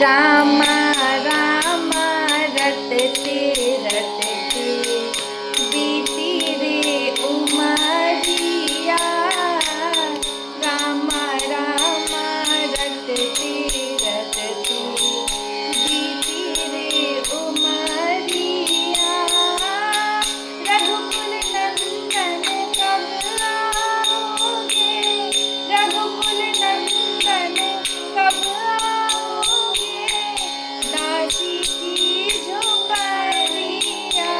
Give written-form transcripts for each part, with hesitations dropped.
रामा रामा रटते रटते बीती रे उमरिया। रामा रामा रटते रटते बीती रे उमरिया। रघुकुल नंदन कब आओगे, रघुकुल नंदन कब आओगे, दासी की झोपड़िया।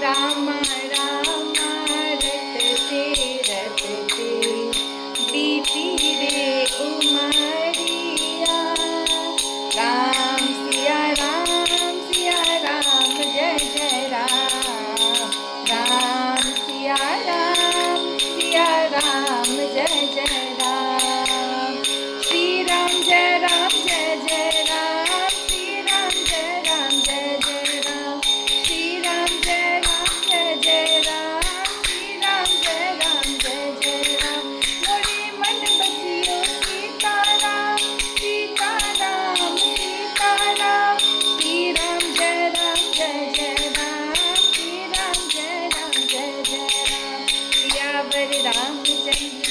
रामा रामा रटते रटते बीती रे उमरिया। राम सिया राम जय जय राम। राम सिया राम जय जय राम। श्री राम जय जय राम। श्री राम जय जय राम। श्री राम जय जय राम। श्री राम जय जय राम। मोरे मन बसियो सीताराम सीताराम सीताराम। श्री राम जय जय राम। श्री राम जय जय राम। सियावर रामचंद्र